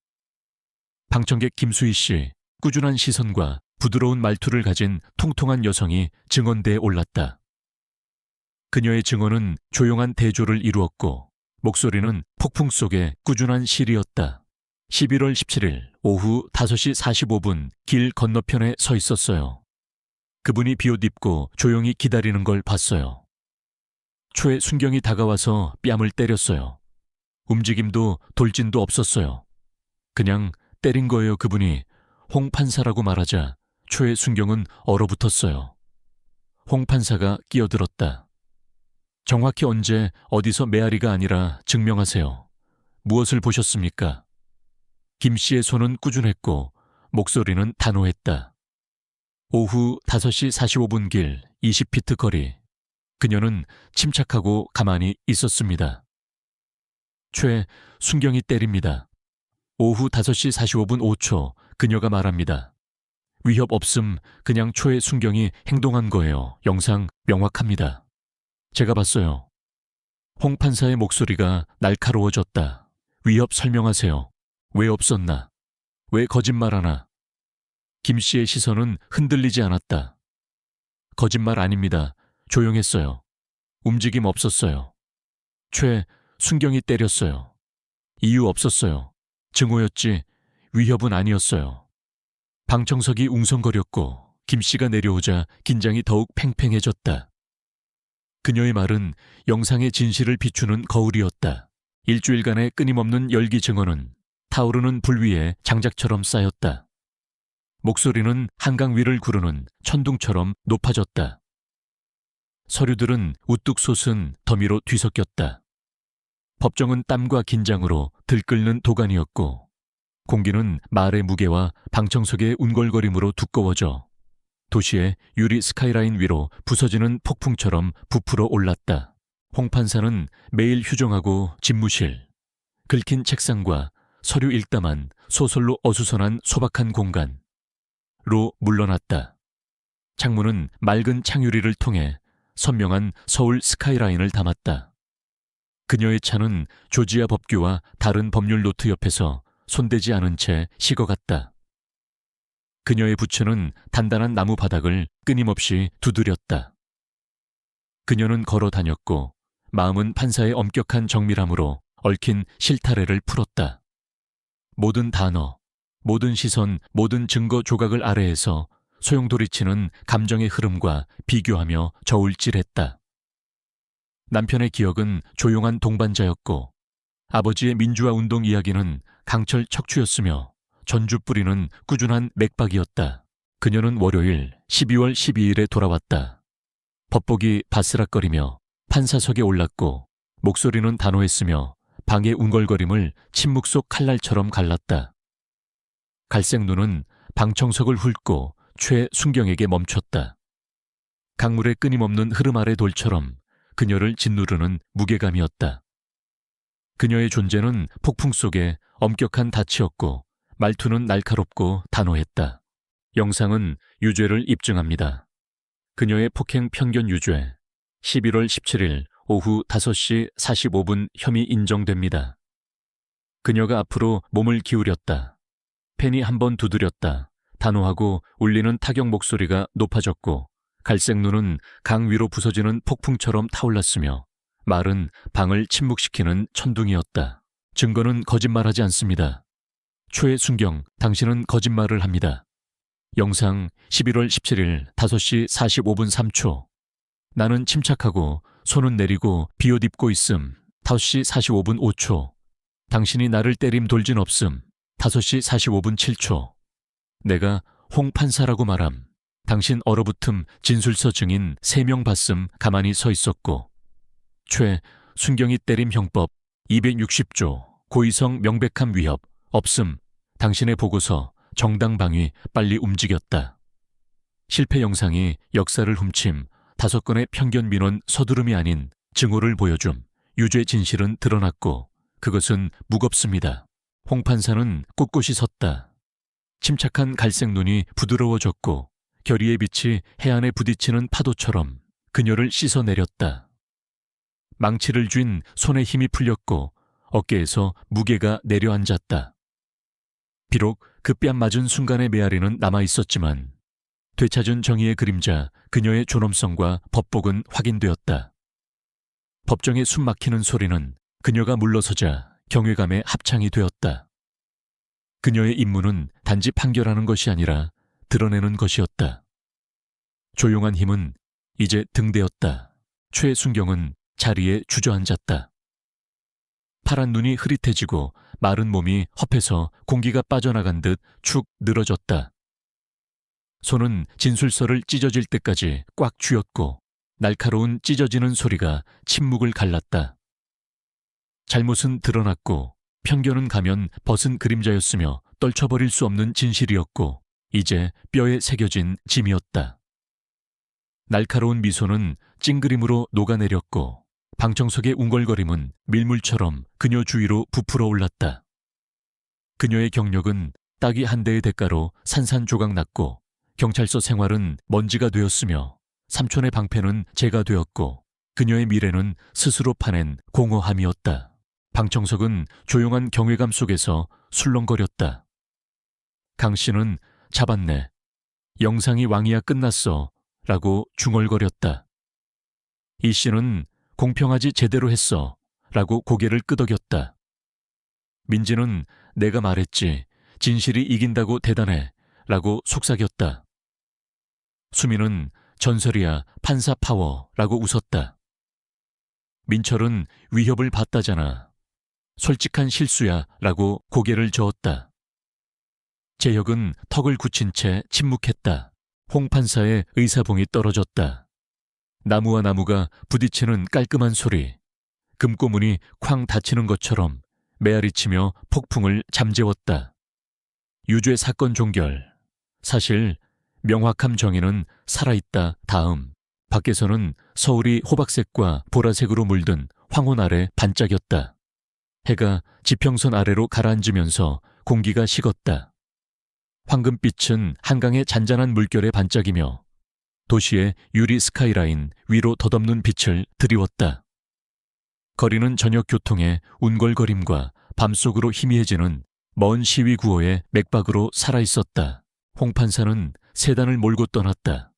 방청객 김수희 씨, 꾸준한 시선과 부드러운 말투를 가진 통통한 여성이 증언대에 올랐다. 그녀의 증언은 조용한 대조를 이루었고 목소리는 폭풍 속에 꾸준한 시리였다. 11월 17일 오후 5시 45분 길 건너편에 서 있었어요. 그분이 비옷 입고 조용히 기다리는 걸 봤어요. 초에 순경이 다가와서 뺨을 때렸어요. 움직임도 돌진도 없었어요. 그냥 때린 거예요. 그분이 홍 판사라고 말하자 초의 순경은 얼어붙었어요. 홍 판사가 끼어들었다. 정확히 언제 어디서 메아리가 아니라 증명하세요. 무엇을 보셨습니까? 김 씨의 손은 꾸준했고 목소리는 단호했다. 오후 5시 45분 길 20피트 거리. 그녀는 침착하고 가만히 있었습니다. 최 순경이 때립니다. 오후 5시 45분 5초 그녀가 말합니다. 위협 없음 그냥 초의 순경이 행동한 거예요. 영상 명확합니다. 제가 봤어요. 홍 판사의 목소리가 날카로워졌다. 위협 설명하세요. 왜 없었나? 왜 거짓말하나? 김 씨의 시선은 흔들리지 않았다. 거짓말 아닙니다. 조용했어요. 움직임 없었어요. 최 순경이 때렸어요. 이유 없었어요. 증오였지 위협은 아니었어요. 방청석이 웅성거렸고 김 씨가 내려오자 긴장이 더욱 팽팽해졌다. 그녀의 말은 영상의 진실을 비추는 거울이었다. 일주일간의 끊임없는 열기 증언은 타오르는 불 위에 장작처럼 쌓였다. 목소리는 한강 위를 구르는 천둥처럼 높아졌다. 서류들은 우뚝 솟은 더미로 뒤섞였다. 법정은 땀과 긴장으로 들끓는 도가니였고 공기는 말의 무게와 방청석의 운골거림으로 두꺼워져 도시의 유리 스카이라인 위로 부서지는 폭풍처럼 부풀어 올랐다. 홍 판사는 매일 휴정하고 집무실, 긁힌 책상과 서류 일담한 소설로 어수선한 소박한 공간로 물러났다. 창문은 맑은 창유리를 통해 선명한 서울 스카이라인을 담았다. 그녀의 차는 조지아 법규와 다른 법률 노트 옆에서 손대지 않은 채 식어갔다. 그녀의 부츠는 단단한 나무 바닥을 끊임없이 두드렸다. 그녀는 걸어 다녔고 마음은 판사의 엄격한 정밀함으로 얽힌 실타래를 풀었다. 모든 단어, 모든 시선, 모든 증거 조각을 아래에서 소용돌이치는 감정의 흐름과 비교하며 저울질했다. 남편의 기억은 조용한 동반자였고 아버지의 민주화 운동 이야기는 강철 척추였으며 전주 뿌리는 꾸준한 맥박이었다. 그녀는 월요일 12월 12일에 돌아왔다. 법복이 바스락거리며 판사석에 올랐고 목소리는 단호했으며 방의 웅걸거림을 침묵 속 칼날처럼 갈랐다. 갈색 눈은 방청석을 훑고 최 순경에게 멈췄다. 강물의 끊임없는 흐름 아래 돌처럼 그녀를 짓누르는 무게감이었다. 그녀의 존재는 폭풍 속에 엄격한 닻이었고 말투는 날카롭고 단호했다. 영상은 유죄를 입증합니다. 그녀의 폭행 편견 유죄 11월 17일 오후 5시 45분 혐의 인정됩니다. 그녀가 앞으로 몸을 기울였다. 펜이 한 번 두드렸다. 단호하고 울리는 타격 목소리가 높아졌고 갈색 눈은 강 위로 부서지는 폭풍처럼 타올랐으며 말은 방을 침묵시키는 천둥이었다. 증거는 거짓말하지 않습니다. 최순경, 당신은 거짓말을 합니다. 영상 11월 17일 5시 45분 3초. 나는 침착하고 손은 내리고 비옷 입고 있음. 5시 45분 5초. 당신이 나를 때림 돌진 없음. 5시 45분 7초. 내가 홍 판사라고 말함. 당신 얼어붙음 진술서 증인 3명 봤음 가만히 서 있었고. 최순경이 때림 형법 260조 고의성 명백함 위협 없음. 당신의 보고서 정당방위 빨리 움직였다. 실패 영상이 역사를 훔침 5건의 편견 민원 서두름이 아닌 증오를 보여줌. 유죄 진실은 드러났고 그것은 무겁습니다. 홍 판사는 꼿꼿이 섰다. 침착한 갈색 눈이 부드러워졌고 결의의 빛이 해안에 부딪히는 파도처럼 그녀를 씻어내렸다. 망치를 쥔 손에 힘이 풀렸고 어깨에서 무게가 내려앉았다. 비록 그 뺨 맞은 순간의 메아리는 남아있었지만 되찾은 정의의 그림자, 그녀의 존엄성과 법복은 확인되었다. 법정에 숨 막히는 소리는 그녀가 물러서자 경외감의 합창이 되었다. 그녀의 임무는 단지 판결하는 것이 아니라 드러내는 것이었다. 조용한 힘은 이제 등대었다. 최순경은 자리에 주저앉았다. 파란 눈이 흐릿해지고 마른 몸이 헙해서 공기가 빠져나간 듯 축 늘어졌다. 손은 진술서를 찢어질 때까지 꽉 쥐었고 날카로운 찢어지는 소리가 침묵을 갈랐다. 잘못은 드러났고 편견은 가면 벗은 그림자였으며 떨쳐버릴 수 없는 진실이었고 이제 뼈에 새겨진 짐이었다. 날카로운 미소는 찡그림으로 녹아내렸고 방청석의 웅걸거림은 밀물처럼 그녀 주위로 부풀어 올랐다. 그녀의 경력은 따귀 한 대의 대가로 산산조각 났고 경찰서 생활은 먼지가 되었으며 삼촌의 방패는 재가 되었고 그녀의 미래는 스스로 파낸 공허함이었다. 방청석은 조용한 경외감 속에서 술렁거렸다. 강 씨는 잡았네. 영상이 왕이야 끝났어. 라고 중얼거렸다. 이 씨는 공평하지 제대로 했어. 라고 고개를 끄덕였다. 민지는 내가 말했지. 진실이 이긴다고 대단해. 라고 속삭였다. 수민은 전설이야 판사 파워. 라고 웃었다. 민철은 위협을 받다잖아. 솔직한 실수야. 라고 고개를 저었다. 재혁은 턱을 굳힌 채 침묵했다. 홍 판사의 의사봉이 떨어졌다. 나무와 나무가 부딪히는 깔끔한 소리. 금고문이 쾅 닫히는 것처럼 메아리치며 폭풍을 잠재웠다. 유죄 사건 종결. 사실 명확함 정의는 살아있다. 다음. 밖에서는 서울이 호박색과 보라색으로 물든 황혼 아래 반짝였다. 해가 지평선 아래로 가라앉으면서 공기가 식었다. 황금빛은 한강의 잔잔한 물결에 반짝이며 도시의 유리 스카이라인 위로 덧없는 빛을 드리웠다. 거리는 저녁 교통의 운걸거림과 밤속으로 희미해지는 먼 시위 구호의 맥박으로 살아있었다. 홍 판사는 세단을 몰고 떠났다.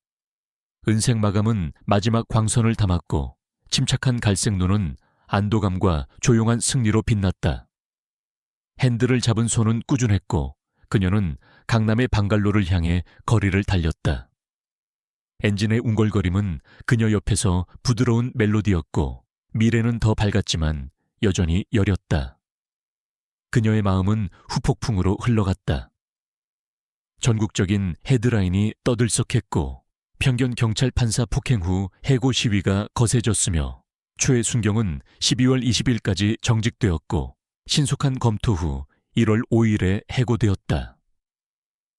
은색 마감은 마지막 광선을 담았고 침착한 갈색 눈은 안도감과 조용한 승리로 빛났다. 핸들을 잡은 손은 꾸준했고 그녀는 강남의 방갈로를 향해 거리를 달렸다. 엔진의 웅걸거림은 그녀 옆에서 부드러운 멜로디였고 미래는 더 밝았지만 여전히 여렸다. 그녀의 마음은 후폭풍으로 흘러갔다. 전국적인 헤드라인이 떠들썩했고 편견 경찰 판사 폭행 후 해고 시위가 거세졌으며 최순경은 12월 20일까지 정직되었고 신속한 검토 후 1월 5일에 해고되었다.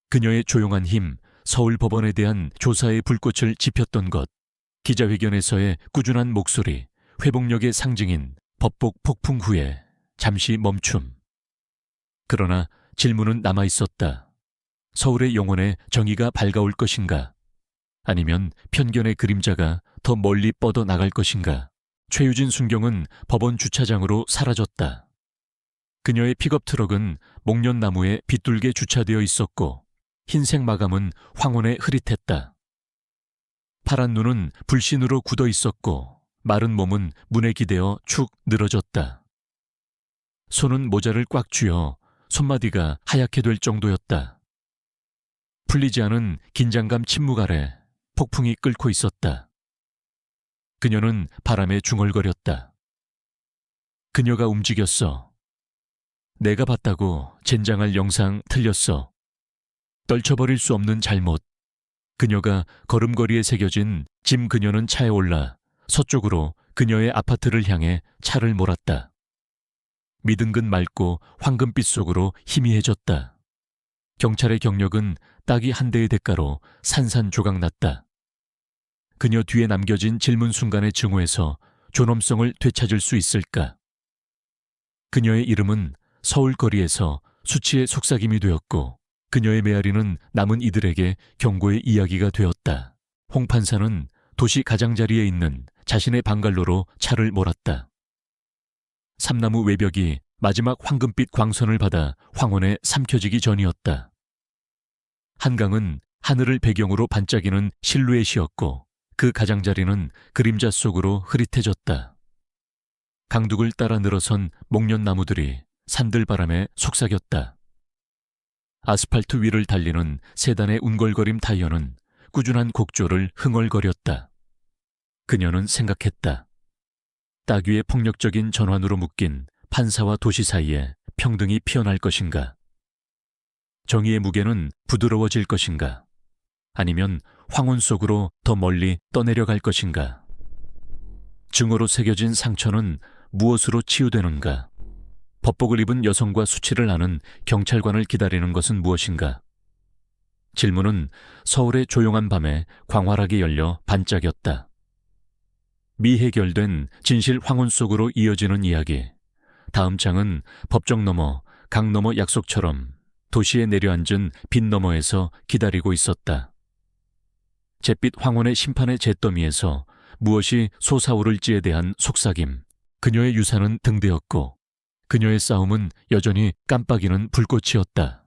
그녀의 조용한 힘, 서울 법원에 대한 조사의 불꽃을 지폈던 것, 기자회견에서의 꾸준한 목소리, 회복력의 상징인 법복 폭풍 후에 잠시 멈춤. 그러나 질문은 남아있었다. 서울의 영혼에 정의가 밝아올 것인가? 아니면 편견의 그림자가 더 멀리 뻗어 나갈 것인가? 최유진 순경은 법원 주차장으로 사라졌다. 그녀의 픽업 트럭은 목련나무에 빗둘게 주차되어 있었고 흰색 마감은 황혼에 흐릿했다. 파란 눈은 불신으로 굳어 있었고 마른 몸은 문에 기대어 축 늘어졌다. 손은 모자를 꽉 쥐어 손마디가 하얗게 될 정도였다. 풀리지 않은 긴장감 침묵 아래 폭풍이 끓고 있었다. 그녀는 바람에 중얼거렸다. 그녀가 움직였어. 내가 봤다고 젠장할 영상 틀렸어. 떨쳐버릴 수 없는 잘못. 그녀가 걸음걸이에 새겨진 짐. 그녀는 차에 올라 서쪽으로 그녀의 아파트를 향해 차를 몰았다. 미등근 맑고 황금빛 속으로 희미해졌다. 경찰의 경력은 딱이 한 대의 대가로 산산조각났다. 그녀 뒤에 남겨진 질문 순간의 증오에서 존엄성을 되찾을 수 있을까? 그녀의 이름은 서울 거리에서 수치의 속삭임이 되었고 그녀의 메아리는 남은 이들에게 경고의 이야기가 되었다. 홍 판사는 도시 가장자리에 있는 자신의 방갈로로 차를 몰았다. 삼나무 외벽이 마지막 황금빛 광선을 받아 황혼에 삼켜지기 전이었다. 한강은 하늘을 배경으로 반짝이는 실루엣이었고 그 가장자리는 그림자 속으로 흐릿해졌다. 강둑을 따라 늘어선 목련나무들이 산들바람에 속삭였다. 아스팔트 위를 달리는 세단의 운걸거림 타이어는 꾸준한 곡조를 흥얼거렸다. 그녀는 생각했다. 딱 위에 폭력적인 전환으로 묶인 판사와 도시 사이에 평등이 피어날 것인가? 정의의 무게는 부드러워질 것인가? 아니면 황혼 속으로 더 멀리 떠내려갈 것인가? 증오로 새겨진 상처는 무엇으로 치유되는가? 법복을 입은 여성과 수치를 아는 경찰관을 기다리는 것은 무엇인가? 질문은 서울의 조용한 밤에 광활하게 열려 반짝였다. 미해결된 진실 황혼 속으로 이어지는 이야기. 다음 장은 법정 너머, 강 너머 약속처럼 도시에 내려앉은 빛 너머에서 기다리고 있었다. 잿빛 황혼의 심판의 잿더미에서 무엇이 솟아오를지에 대한 속삭임. 그녀의 유산은 등대였고 그녀의 싸움은 여전히 깜빡이는 불꽃이었다.